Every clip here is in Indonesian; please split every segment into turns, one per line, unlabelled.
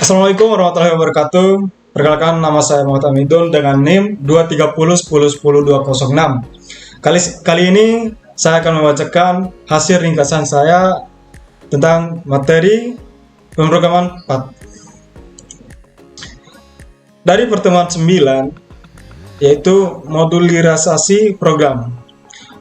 Assalamualaikum warahmatullahi wabarakatuh. Perkenalkan, nama saya Muhammad Hamidun dengan NIM 23010100206. Kali ini saya akan membacakan hasil ringkasan saya tentang materi pemrograman 4. Dari pertemuan 9, yaitu modularisasi program.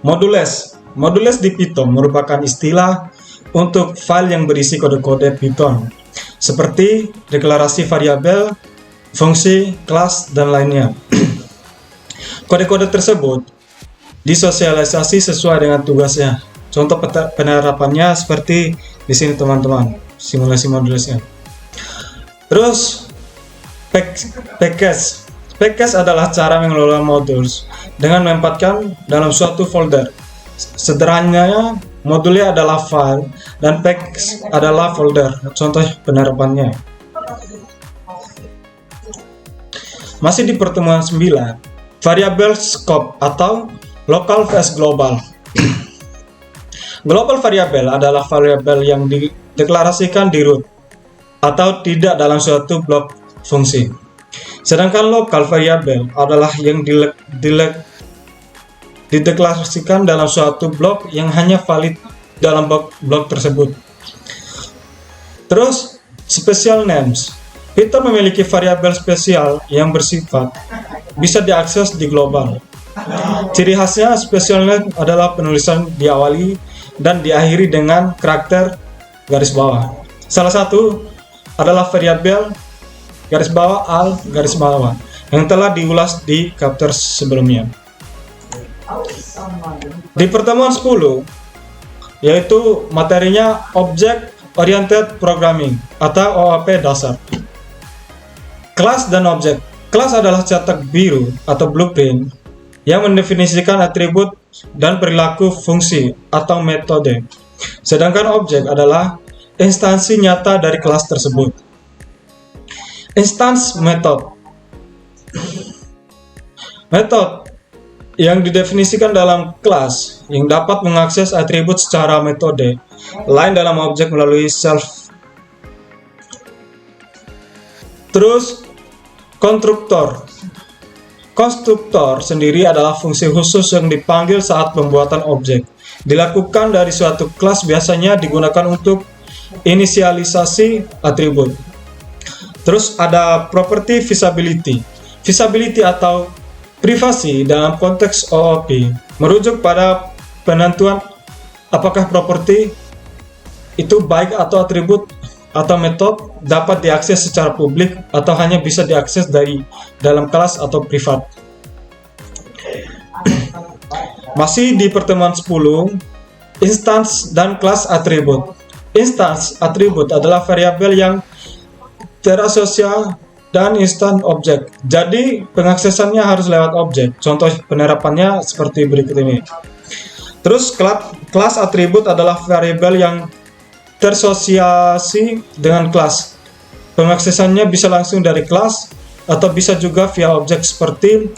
Modules di Python merupakan istilah untuk file yang berisi kode-kode Python, seperti deklarasi variabel, fungsi, kelas, dan lainnya. Kode-kode tersebut disosialisasi sesuai dengan tugasnya. Contoh penerapannya seperti di sini teman-teman, simulasi modulesnya. Terus package. Package adalah cara mengelola modules dengan menempatkan dalam suatu folder. Sederhananya, modulnya adalah file dan package adalah folder. Contoh penerapannya. Masih di pertemuan 9, variabel scope atau local vs global. Global variabel adalah variabel yang dideklarasikan di root atau tidak dalam suatu blok fungsi. Sedangkan local variabel adalah yang dideklarasikan dalam suatu blok yang hanya valid dalam blok tersebut. Terus, special names. Python memiliki variabel spesial yang bersifat bisa diakses di global. Ciri khasnya special name adalah penulisan diawali dan diakhiri dengan karakter garis bawah. Salah satu adalah variabel garis bawah al garis bawah yang telah diulas di chapter sebelumnya. Di pertemuan 10, yaitu materinya Object Oriented Programming atau OOP dasar. Kelas dan objek. Kelas adalah cetak biru atau blueprint yang mendefinisikan atribut dan perilaku fungsi atau metode. Sedangkan objek adalah instansi nyata dari kelas tersebut. Instance method. Metode yang didefinisikan dalam kelas yang dapat mengakses atribut secara metode lain dalam objek melalui self. Terus konstruktor. Konstruktor sendiri adalah fungsi khusus yang dipanggil saat pembuatan objek. Dilakukan dari suatu kelas, biasanya digunakan untuk inisialisasi atribut. Terus ada property visibility. Visibility atau privasi dalam konteks OOP merujuk pada penentuan apakah properti itu baik atau atribut atau metode dapat diakses secara publik atau hanya bisa diakses dari dalam kelas atau privat. Masih di pertemuan 10, instance dan kelas atribut. Instance atribut adalah variabel yang terasosial dan instan objek. Jadi pengaksesannya harus lewat objek. Contoh penerapannya seperti berikut ini. Terus kelas atribut adalah variabel yang tersosiasi dengan kelas. Pengaksesannya bisa langsung dari kelas atau bisa juga via objek seperti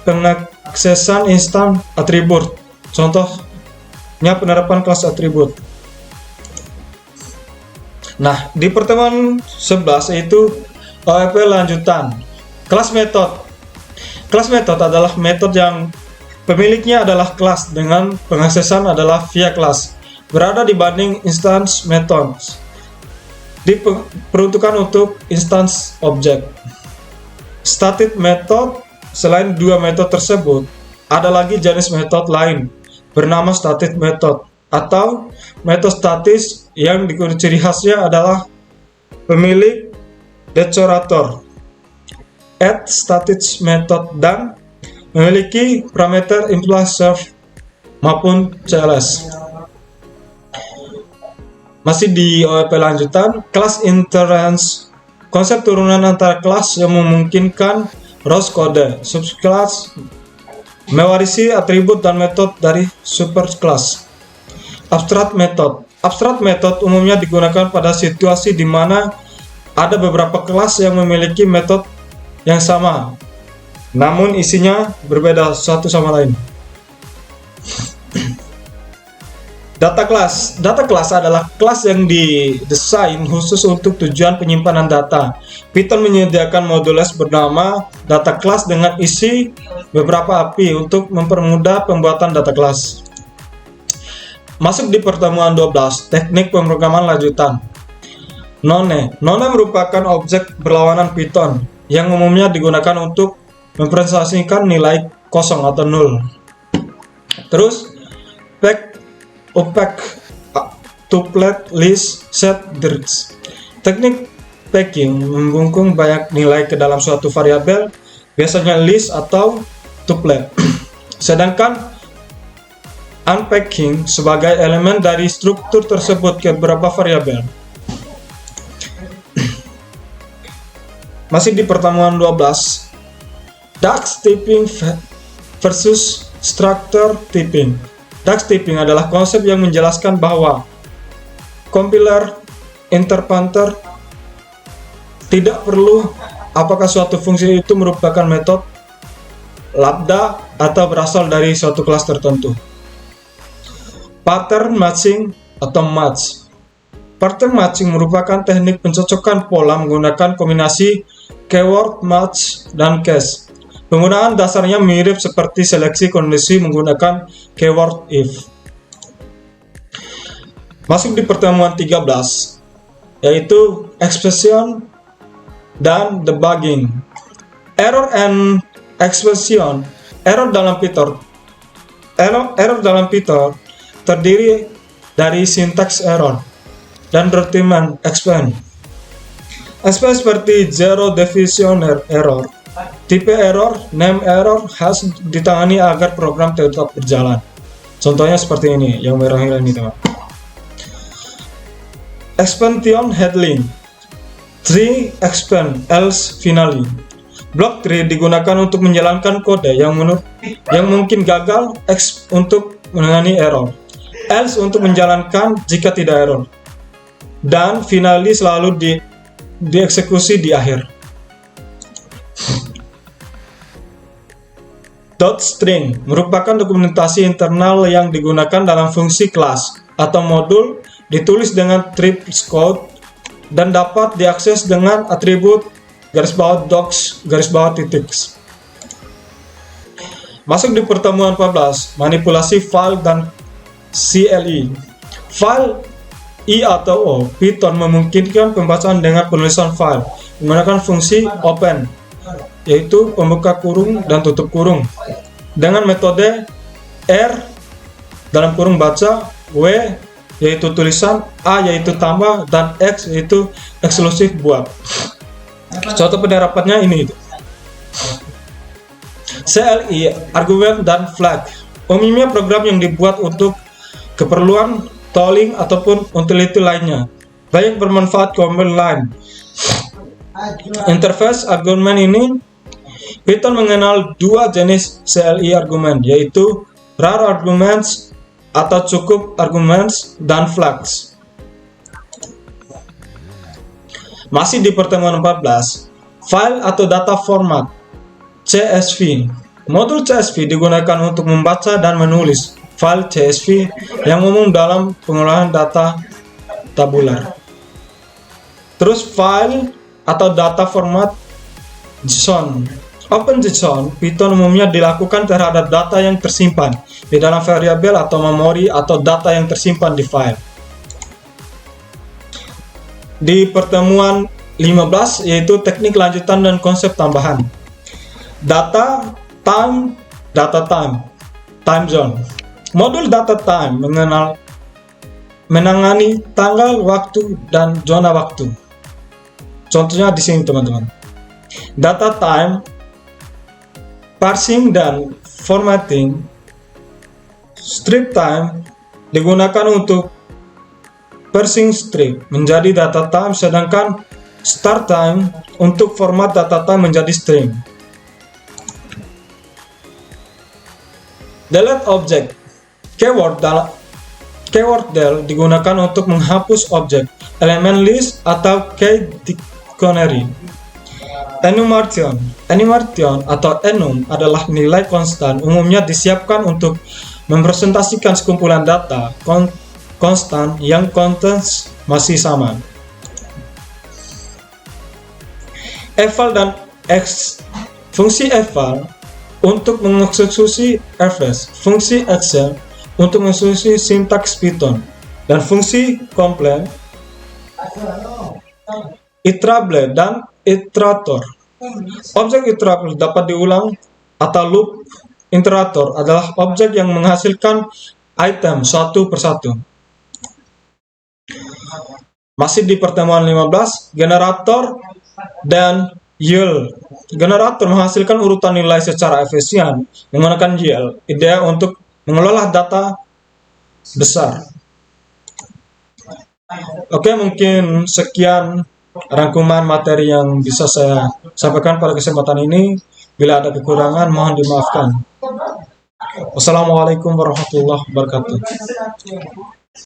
pengaksesan instan atribut. Contohnya penerapan kelas atribut. Nah, di pertemuan 11 yaitu OOP lanjutan. Kelas metode. Kelas metode adalah metode yang pemiliknya adalah kelas dengan pengaksesan adalah via kelas. Berada dibanding instance methods. Diperuntukkan untuk instance objek. Static method. Selain dua metode tersebut, ada lagi jenis metode lain bernama static method atau metode statis yang ciri khasnya adalah pemilik decorator, add static method, dan memiliki parameter imply self maupun CLS. Masih di OOP lanjutan, kelas inheritance, konsep turunan antara kelas yang memungkinkan rows kode, subclass mewarisi atribut dan metode dari superclass. Abstract method. Abstract method umumnya digunakan pada situasi di mana ada beberapa kelas yang memiliki metode yang sama, namun isinya berbeda satu sama lain. Data class. Data class adalah kelas yang didesain khusus untuk tujuan penyimpanan data. Python menyediakan modules bernama data class dengan isi beberapa API untuk mempermudah pembuatan data class. Masuk di pertemuan 12, teknik pemrograman lanjutan. None. None merupakan objek berlawanan Python yang umumnya digunakan untuk mempresentasikan nilai kosong atau nol. Terus, opaque, tuplet, list, set, dirts. Teknik packing membungkung banyak nilai ke dalam suatu variabel, biasanya list atau tuplet. Sedangkan unpacking sebagai elemen dari struktur tersebut ke beberapa variabel. Masih di pertemuan 12, Dux typing versus structure typing. Dux typing adalah konsep yang menjelaskan bahwa compiler interpreter tidak perlu apakah suatu fungsi itu merupakan metode lambda atau berasal dari suatu kelas tertentu. Pattern matching atau match. Pattern matching merupakan teknik pencocokan pola menggunakan kombinasi keyword match dan case. Penggunaan dasarnya mirip seperti seleksi kondisi menggunakan keyword if. Masuk di pertemuan 13, yaitu expression dan debugging. Error and expression. Error dalam Python terdiri dari syntax error dan document expand. Aspek seperti zero division error, tipe error, name error harus ditangani agar program tetap berjalan. Contohnya seperti ini, yang merah ini teman. Expansion handling, tree expand else finally. Block tree digunakan untuk menjalankan kode yang mungkin gagal untuk menangani error, else untuk menjalankan jika tidak error, dan finally selalu dieksekusi di akhir. .string merupakan dokumentasi internal yang digunakan dalam fungsi kelas atau modul, ditulis dengan Trip's code dan dapat diakses dengan atribut _docs _titik. Masuk di pertemuan 14, manipulasi file dan CLI. File I atau O, Python memungkinkan pembacaan dengan penulisan file menggunakan fungsi open, yaitu pembuka kurung dan tutup kurung, dengan metode R dalam kurung baca, W yaitu tulisan, A yaitu tambah, dan X yaitu eksklusif buat. Contoh penerapannya ini. CLI, argumen dan flag. Umumnya program yang dibuat untuk keperluan tolling ataupun utility lainnya, banyak bermanfaat command line. Interface argumen ini, Python mengenal dua jenis CLI argumen, yaitu raw arguments atau cukup arguments dan flags. Masih di pertemuan 14, file atau data format, CSV. Modul CSV digunakan untuk membaca dan menulis file CSV yang umum dalam pengolahan data tabular. Terus file atau data format JSON. OpenJSON Python umumnya dilakukan terhadap data yang tersimpan di dalam variabel atau memori atau data yang tersimpan di file. Di pertemuan 15 yaitu teknik lanjutan dan konsep tambahan. Data time, time zone. Modul data time menangani tanggal, waktu, dan zona waktu. Contohnya di sini teman-teman. Data time, parsing dan formatting. Strip time digunakan untuk parsing strip menjadi data time, sedangkan start time untuk format data time menjadi string. Delete object. Keyword del digunakan untuk menghapus objek, elemen list atau key dictionary. Enumeration atau enum adalah nilai konstan, umumnya disiapkan untuk mempresentasikan sekumpulan data. konstan yang konteks masih sama. Eval dan fungsi eval untuk mengeksekusi fs, fungsi excel untuk mengeksekusi sintaks Python, dan fungsi komplain, iterable dan iterator. Objek iterator dapat diulang atau loop. Iterator adalah objek yang menghasilkan item satu persatu. Masih di pertemuan 15, generator dan yield. Generator menghasilkan urutan nilai secara efisien menggunakan yield, ide untuk mengelola data besar. Oke, mungkin sekian rangkuman materi yang bisa saya sampaikan pada kesempatan ini. Bila ada kekurangan, mohon dimaafkan. Wassalamualaikum warahmatullahi wabarakatuh.